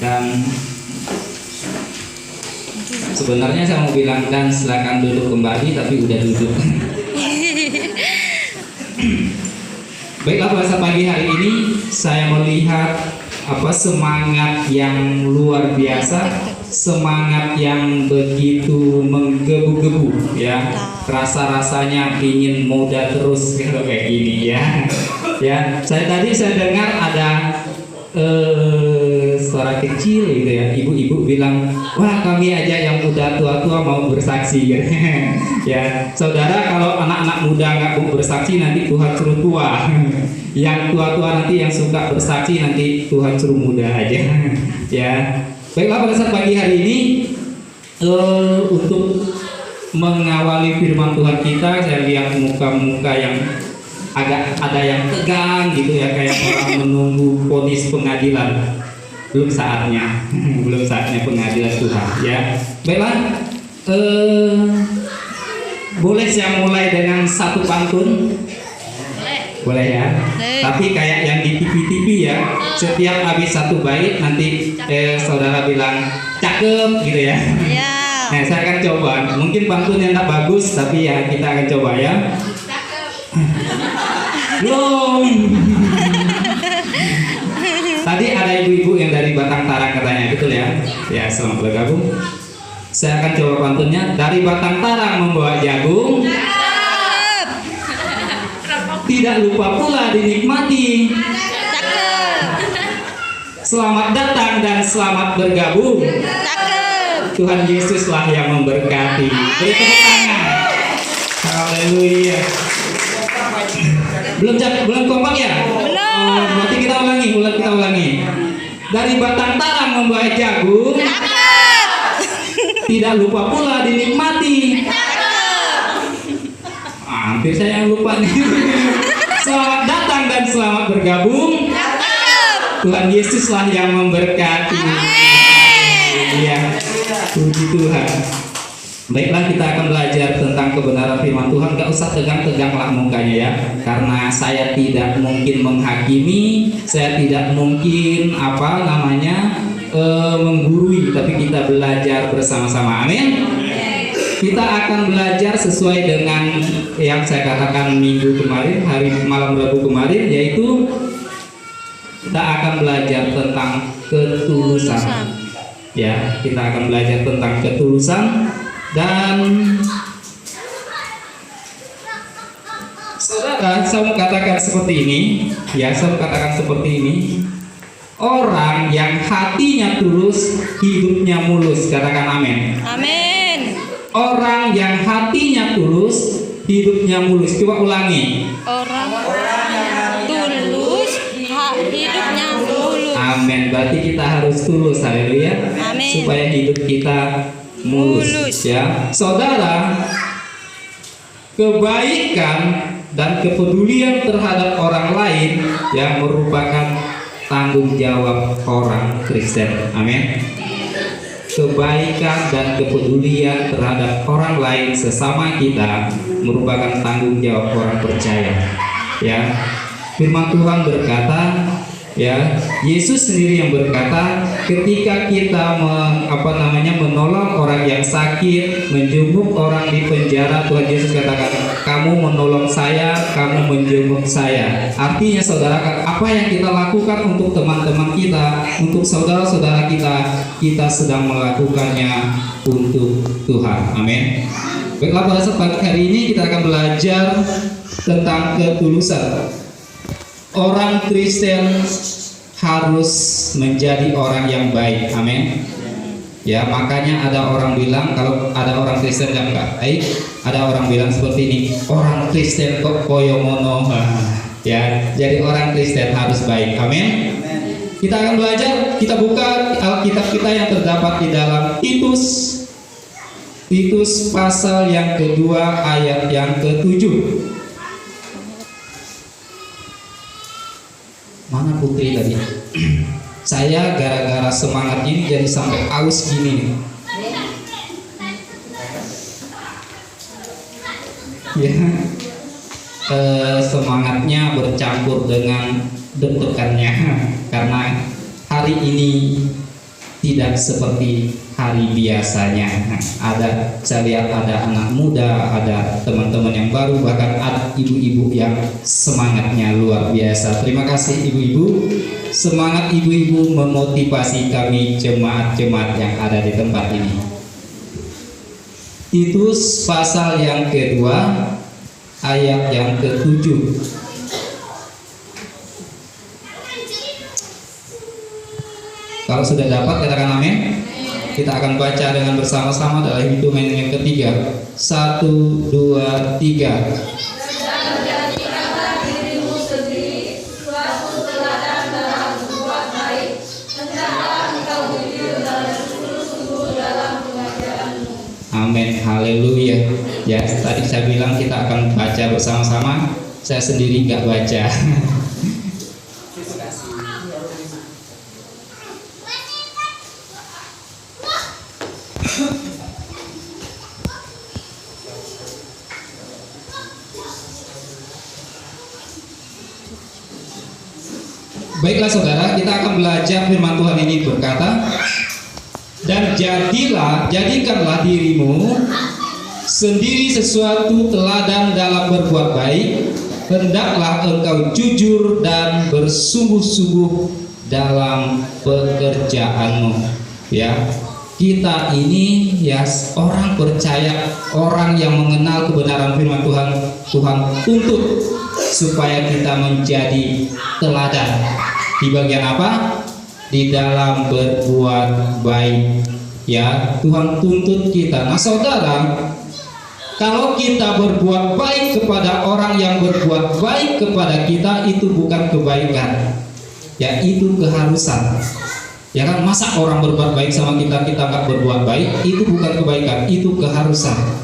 Dan sebenarnya saya mau bilang dan silakan duduk kembali, tapi udah duduk. Baiklah, pada pagi hari ini saya melihat semangat yang luar biasa, semangat yang begitu menggebu-gebu ya. Rasa-rasanya ingin muda terus kalau kayak gini ya. Ya, saya dengar ada suara kecil gitu ya, ibu-ibu bilang, wah kami aja yang udah tua-tua mau bersaksi gitu. Ya, saudara, kalau anak-anak muda nggak mau bersaksi nanti Tuhan suruh tua. Yang tua-tua nanti yang suka bersaksi nanti Tuhan suruh muda aja. Ya, baiklah, pada saat pagi hari ini untuk mengawali firman Tuhan kita, saya lihat muka-muka yang agak ada yang tegang gitu ya, kayak orang menunggu vonis pengadilan. Belum saatnya pengadilan Tuhan ya. Baiklah, boleh saya mulai dengan satu pantun? Boleh ya. Tapi kayak yang di TV ya, setiap habis satu bait nanti saudara bilang cakep gitu ya. Nah, saya akan coba. Mungkin pantunnya tidak bagus, tapi ya kita akan coba ya. Belum. Tadi ada ibu-ibu yang dari Batang Tarang katanya, betul ya? Ya, selamat bergabung. Saya akan coba pantunnya. Dari Batang Tarang membawa jagung, tidak lupa pula dinikmati. Selamat datang dan selamat bergabung. Tuhan Yesuslah yang memberkati. Beri tepuk tangan. Haleluya. Belum kompak ya? Oh, berarti kita ulangi. Dari Batang Tarang membawa jagung, tidak lupa pula dinikmati. Hampir saya yang lupa nih. Selamat datang dan selamat bergabung. Tuhan Yesuslah yang memberkati. Iya, puji Tuhan. Baiklah, kita akan belajar tentang kebenaran firman Tuhan. Gak usah tegang-teganglah mukanya ya, karena saya tidak mungkin menghakimi, saya tidak mungkin menggurui, tapi kita belajar bersama-sama. Amin. Kita akan belajar sesuai dengan yang saya katakan minggu kemarin, hari malam Rabu kemarin, yaitu kita akan belajar tentang ketulusan. Ya, kita akan belajar tentang ketulusan. Dan saudara, saya mau katakan seperti ini ya, orang yang hatinya tulus, hidupnya mulus. Katakan amin. Amin. Orang yang hatinya tulus, hidupnya mulus. Coba ulangi. Orang yang tulus, hidupnya mulus. Amin. Berarti kita harus tulus, haleluya. Amin. Supaya hidup kita mulus ya. Saudara, kebaikan dan kepedulian terhadap orang lain yang merupakan tanggung jawab orang Kristen. Amin. Kebaikan dan kepedulian terhadap orang lain sesama kita merupakan tanggung jawab orang percaya. Ya. Firman Tuhan berkata, ya, Yesus sendiri yang berkata, ketika kita menolong orang yang sakit, menjenguk orang di penjara, Tuhan Yesus katakan, kamu menolong saya, kamu menjenguk saya. Artinya saudara, apa yang kita lakukan untuk teman-teman kita, untuk saudara-saudara kita sedang melakukannya untuk Tuhan. Amin. Baiklah, pada saat pagi hari ini kita akan belajar tentang ketulusan. Orang Kristen harus menjadi orang yang baik. Amin. Ya, makanya ada orang bilang, kalau ada orang Kristen yang nggak baik, ada orang bilang seperti ini, orang Kristen kok koyomono. Ya, jadi orang Kristen harus baik. Amin. Kita akan belajar, kita buka Alkitab kita yang terdapat di dalam Titus pasal yang kedua ayat yang ke-7. Mana Putri tadi? Saya gara-gara semangat ini jadi sampai aus gini nih. Ya, semangatnya bercampur dengan deg-degannya karena hari ini tidak seperti hari biasanya. Nah, saya lihat ada anak muda, ada teman-teman yang baru, bahkan ada ibu-ibu yang semangatnya luar biasa. Terima kasih ibu-ibu. Semangat ibu-ibu memotivasi kami jemaat-jemaat yang ada di tempat ini. Titus pasal yang kedua ayat yang ke-7. Kalau sudah dapat katakan amin. Kita akan baca dengan bersama-sama dalam hitungan yang ketiga. 1, 2, 3. Amin, haleluya. Ya, tadi saya bilang kita akan baca bersama-sama. Saya sendiri nggak baca. Baiklah saudara, kita akan belajar firman Tuhan ini berkata, dan jadikanlah dirimu sendiri sesuatu teladan dalam berbuat baik, hendaklah engkau jujur dan bersungguh-sungguh dalam pekerjaanmu. Ya, kita ini ya orang percaya, orang yang mengenal kebenaran firman Tuhan, Tuhan tuntut supaya kita menjadi teladan. Di bagian apa? Di dalam berbuat baik. Ya, Tuhan tuntut kita. Nah, saudara, kalau kita berbuat baik kepada orang yang berbuat baik kepada kita, itu bukan kebaikan. Ya, itu keharusan. Ya kan, masa orang berbuat baik sama kita, kita nggak berbuat baik, itu bukan kebaikan, itu keharusan.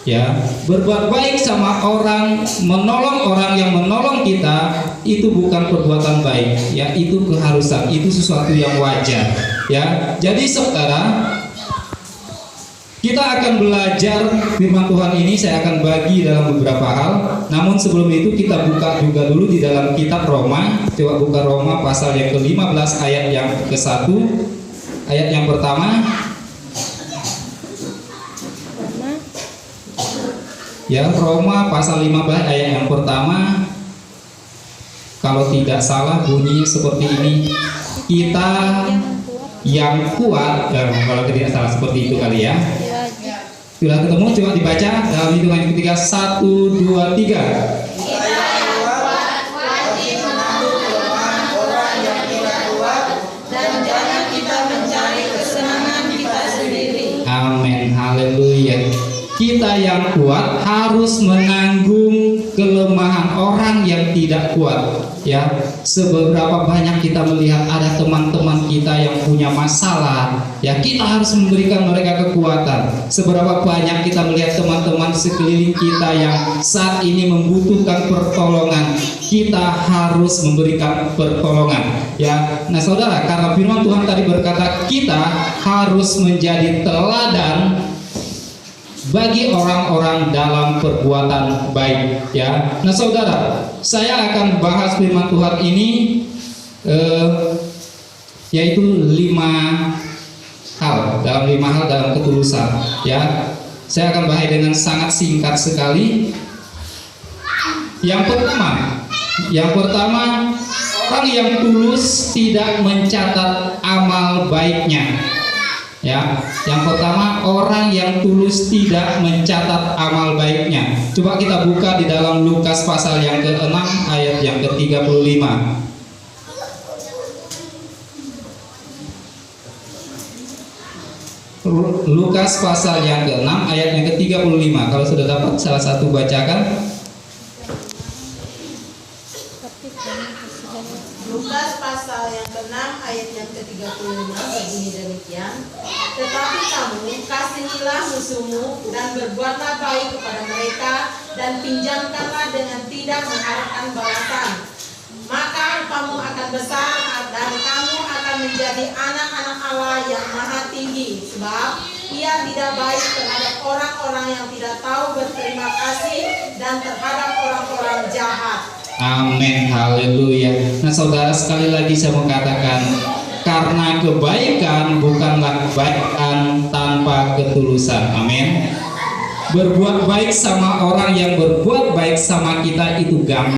Ya, berbuat baik sama orang, menolong orang yang menolong kita, itu bukan perbuatan baik. Ya, itu keharusan, itu sesuatu yang wajar. Ya, jadi saudara, kita akan belajar firman Tuhan ini. Saya akan bagi dalam beberapa hal. Namun sebelum itu kita buka juga dulu di dalam kitab Roma. Coba buka Roma pasal yang ke-15 ayat yang ke-1. Ayat yang pertama. Ya, Roma pasal 15 ayat yang pertama. Kalau tidak salah bunyinya seperti ini. Kita yang kuat, kalau tidak salah seperti itu kali ya. Sudah ketemu? Coba dibaca dalam hitungan yang ketiga. 1, 2, 3. Amin, haleluya. Kita yang kuat harus menanggung kelemahan orang yang tidak kuat. Ya, seberapa banyak kita melihat ada teman-teman kita yang punya masalah, ya kita harus memberikan mereka kekuatan. Seberapa banyak kita melihat teman-teman sekeliling kita yang saat ini membutuhkan pertolongan, kita harus memberikan pertolongan. Ya, nah saudara, karena firman Tuhan tadi berkata kita harus menjadi teladan bagi orang-orang dalam perbuatan baik. Ya, nah saudara, saya akan bahas firman Tuhan ini yaitu 5 hal, dalam 5 hal dalam ketulusan. Ya, saya akan bahas dengan sangat singkat sekali. Yang pertama, orang yang tulus tidak mencatat amal baiknya. Ya, yang pertama, orang yang tulus tidak mencatat amal baiknya. Coba kita buka di dalam Lukas pasal yang ke-6 ayat yang ke-35. Lukas pasal yang ke-6 ayat yang ke-35. Kalau sudah dapat salah satu bacakan. Lukas pasal yang ke-6 ayat yang ke-35 berbunyi demikian. Tetapi kamu kasihilah musuhmu dan berbuatlah baik kepada mereka dan pinjamkanlah dengan tidak mengharapkan balasan. Maka upamu akan besar dan kamu akan menjadi anak-anak Allah yang maha tinggi. Sebab ia tidak baik terhadap orang-orang yang tidak tahu berterima kasih dan terhadap orang-orang jahat. Amin, haleluya. Nah saudara, sekali lagi saya mau katakan, karena kebaikan bukanlah kebaikan tanpa ketulusan. Amin. Berbuat baik sama orang yang berbuat baik sama kita itu gampang.